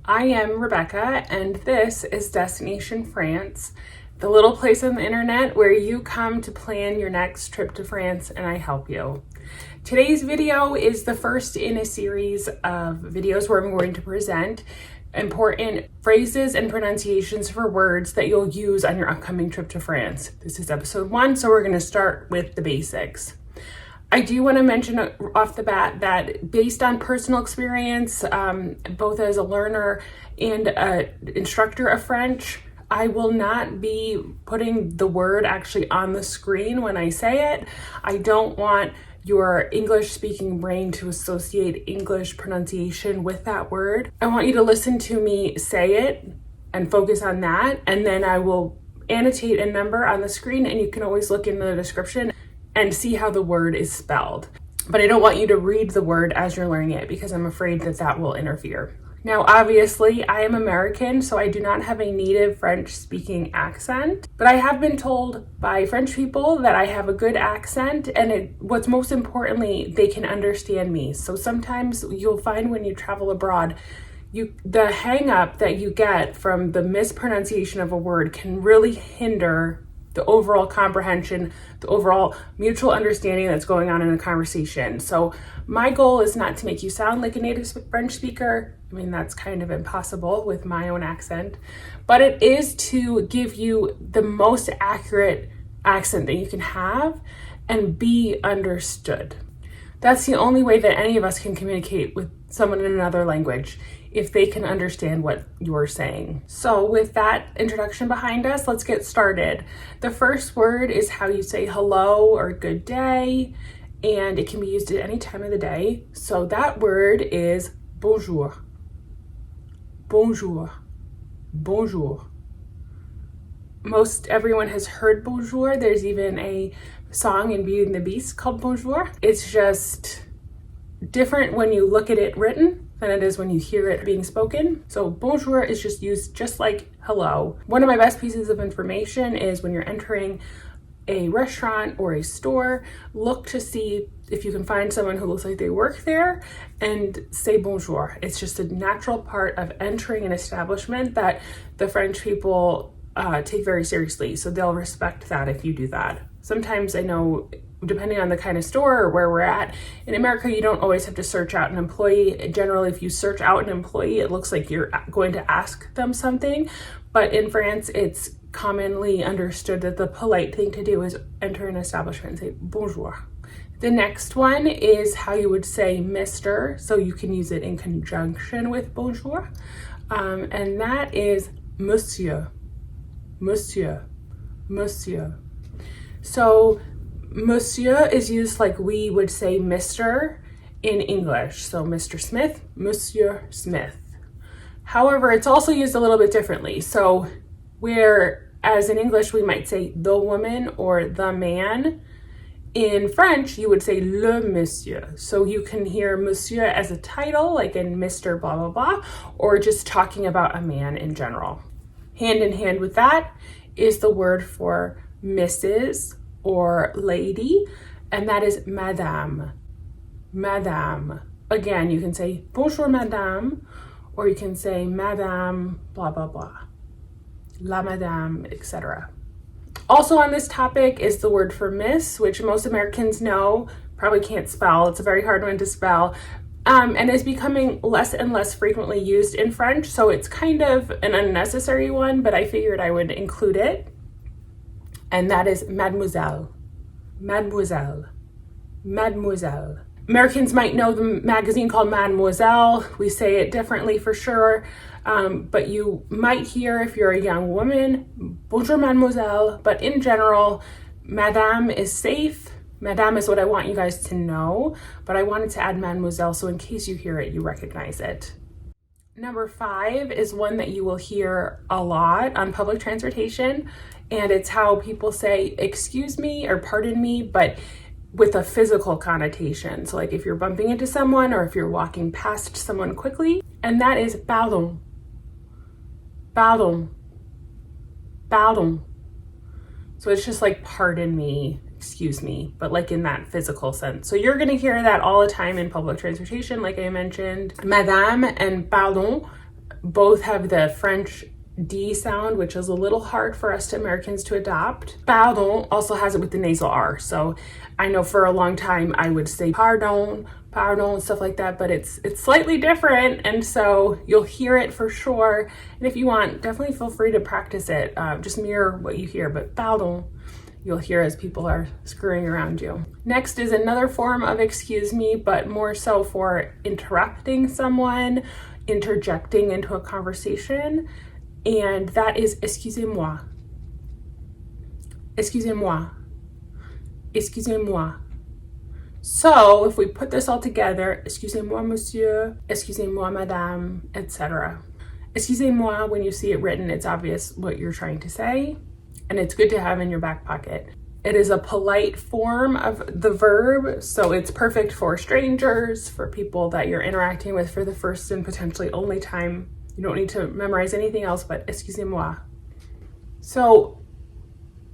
I am Rebecca, and this is Destination France, the little place on the internet where you come to plan your next trip to France and I help you. Today's video is the first in a series of videos where I'm going to present important phrases and pronunciations for words that you'll use on your upcoming trip to France. This is episode 1, so we're going to start with the basics. I do want to mention off the bat that based on personal experience, both as a learner and an instructor of French, I will not be putting the word actually on the screen when I say it. I don't want your English speaking brain to associate English pronunciation with that word. I want you to listen to me say it and focus on that, and then I will annotate a number on the screen, and you can always look in the description and see how the word is spelled. But I don't want you to read the word as you're learning it because I'm afraid that that will interfere. Now, obviously, I am American, so I do not have a native French-speaking accent, but I have been told by French people that I have a good accent, and what's most importantly, they can understand me. So sometimes you'll find when you travel abroad, the hang up that you get from the mispronunciation of a word can really hinder the overall comprehension, the overall mutual understanding that's going on in a conversation. So my goal is not to make you sound like a native French speaker. I mean, that's kind of impossible with my own accent, but it is to give you the most accurate accent that you can have and be understood. That's the only way that any of us can communicate with someone in another language, if they can understand what you're saying. So with that introduction behind us, let's get started. The first word is how you say hello or good day, and it can be used at any time of the day. So that word is bonjour. Bonjour. Bonjour. Most everyone has heard bonjour. There's even a song in Beauty and the Beast called Bonjour. It's just different when you look at it written than it is when you hear it being spoken. So bonjour is just used just like hello. One of my best pieces of information is when you're entering a restaurant or a store, look to see if you can find someone who looks like they work there and say bonjour. It's just a natural part of entering an establishment that the French people take very seriously. So they'll respect that if you do that. Sometimes I know, depending on the kind of store or where we're at, in America, you don't always have to search out an employee. Generally, if you search out an employee, it looks like you're going to ask them something. But in France, it's commonly understood that the polite thing to do is enter an establishment and say bonjour. The next one is how you would say Mr. So you can use it in conjunction with bonjour. And that is Monsieur. Monsieur. Monsieur. So Monsieur is used like we would say Mr. in English. So Mr. Smith, Monsieur Smith. However, it's also used a little bit differently. So whereas in English we might say the woman or the man, in French you would say le monsieur. So you can hear monsieur as a title, like in Mr. blah blah blah, or just talking about a man in general. Hand in hand with that is the word for Mrs. or lady, and that is madame. Madame. Again, you can say bonjour madame, or you can say madame blah blah blah, la madame, etc. Also on this topic is the word for miss, which most Americans know, probably can't spell. It's a very hard one to spell. And is becoming less and less frequently used in French, so it's kind of an unnecessary one, but I figured I would include it. And that is Mademoiselle. Mademoiselle. Mademoiselle. Americans might know the magazine called Mademoiselle. We say it differently for sure, but you might hear, if you're a young woman, bonjour mademoiselle, but in general, madame is safe. Madame is what I want you guys to know, but I wanted to add mademoiselle, so in case you hear it, you recognize it. Number 5 is one that you will hear a lot on public transportation, and it's how people say excuse me or pardon me, but with a physical connotation. So like if you're bumping into someone or if you're walking past someone quickly, and that is pardon. Pardon. Pardon. So it's just like pardon me, excuse me, but like in that physical sense. So you're gonna hear that all the time in public transportation, like I mentioned. Madame and pardon both have the French D sound, which is a little hard for us Americans to adopt. Pardon also has it with the nasal R. So I know for a long time I would say pardon, pardon, stuff like that, but it's slightly different. And so you'll hear it for sure. And if you want, definitely feel free to practice it. Just mirror what you hear, but pardon, you'll hear as people are scurrying around you. Next is another form of excuse me, but more so for interrupting someone, interjecting into a conversation. And that is excusez-moi. Excusez-moi. Excusez-moi. So if we put this all together, excusez-moi, monsieur, excusez-moi, madame, etc. Excusez-moi, when you see it written, it's obvious what you're trying to say, and it's good to have in your back pocket. It is a polite form of the verb, so it's perfect for strangers, for people that you're interacting with for the first and potentially only time. You don't need to memorize anything else but excusez-moi. So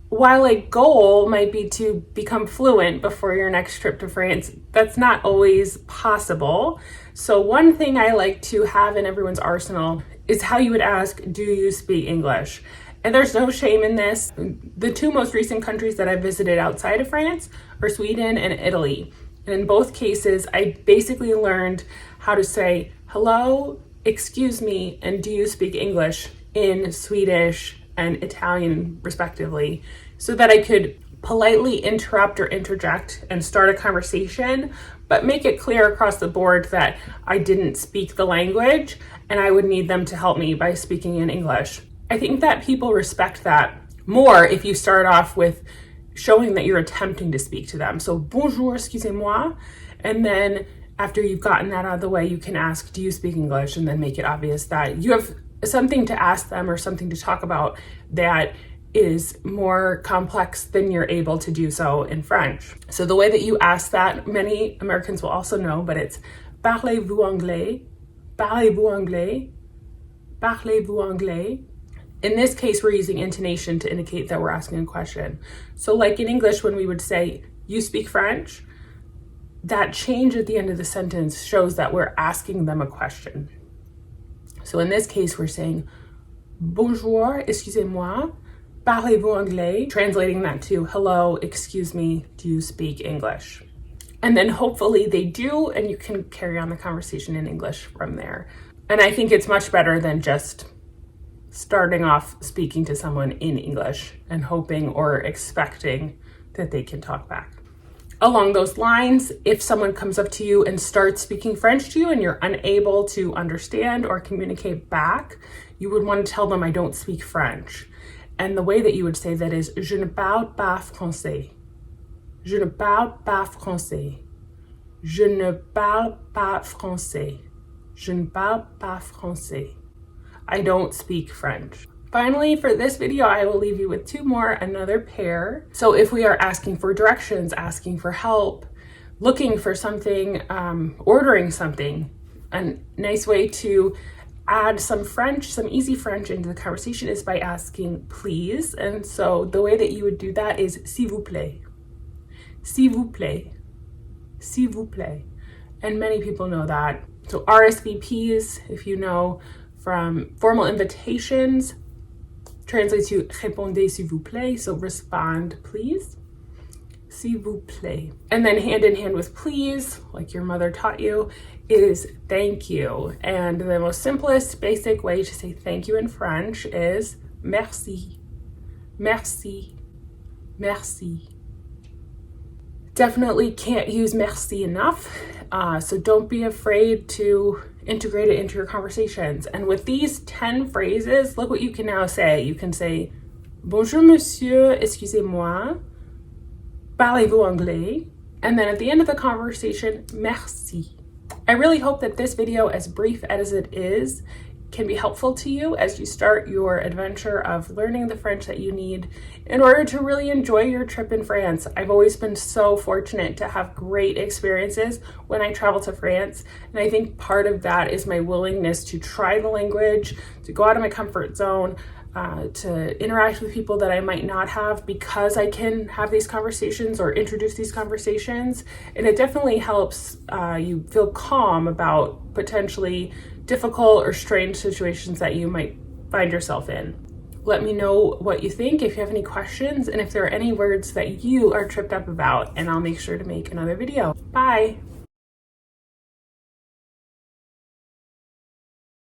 while a goal might be to become fluent before your next trip to France, that's not always possible. So one thing I like to have in everyone's arsenal is how you would ask, do you speak English? And there's no shame in this. The two most recent countries that I visited outside of France are Sweden and Italy. And in both cases, I basically learned how to say hello, excuse me, and do you speak English in Swedish and Italian respectively, so that I could politely interrupt or interject and start a conversation, but make it clear across the board that I didn't speak the language and I would need them to help me by speaking in English. I think that people respect that more if you start off with showing that you're attempting to speak to them. So bonjour, excusez-moi, and then after you've gotten that out of the way, you can ask, do you speak English? And then make it obvious that you have something to ask them or something to talk about that is more complex than you're able to do so in French. So the way that you ask that, many Americans will also know, but it's Parlez-vous anglais? Parlez-vous anglais? Parlez-vous anglais? In this case, we're using intonation to indicate that we're asking a question. So like in English, when we would say, you speak French? That change at the end of the sentence shows that we're asking them a question. So in this case, we're saying, bonjour, excusez-moi, parlez-vous anglais? Translating that to, hello, excuse me, do you speak English? And then hopefully they do, and you can carry on the conversation in English from there. And I think it's much better than just starting off speaking to someone in English and hoping or expecting that they can talk back. Along those lines, if someone comes up to you and starts speaking French to you and you're unable to understand or communicate back, you would want to tell them, I don't speak French. And the way that you would say that is, je ne parle pas français. Je ne parle pas français. Je ne parle pas français. Je ne parle pas français. I don't speak French. Finally, for this video, I will leave you with two more, another pair. So if we are asking for directions, asking for help, looking for something, ordering something, a nice way to add some French, some easy French into the conversation is by asking please. And so the way that you would do that is s'il vous plaît, s'il vous plaît, s'il vous plaît. And many people know that. So RSVPs, if you know from formal invitations, translates to répondez s'il vous plaît, so respond please, s'il vous plaît. And then hand in hand with please, like your mother taught you, is thank you. And the most simplest, basic way to say thank you in French is merci, merci, merci. Definitely can't use merci enough, so don't be afraid to integrate it into your conversations. And with these 10 phrases, look what you can now say. You can say, Bonjour, Monsieur, excusez-moi, parlez-vous anglais? And then at the end of the conversation, merci. I really hope that this video, as brief as it is, can be helpful to you as you start your adventure of learning the French that you need in order to really enjoy your trip in France. I've always been so fortunate to have great experiences when I travel to France, and I think part of that is my willingness to try the language, to go out of my comfort zone, to interact with people that I might not have because I can have these conversations or introduce these conversations. And it definitely helps you feel calm about potentially difficult or strange situations that you might find yourself in. Let me know what you think, if you have any questions, and if there are any words that you are tripped up about, and I'll make sure to make another video. Bye!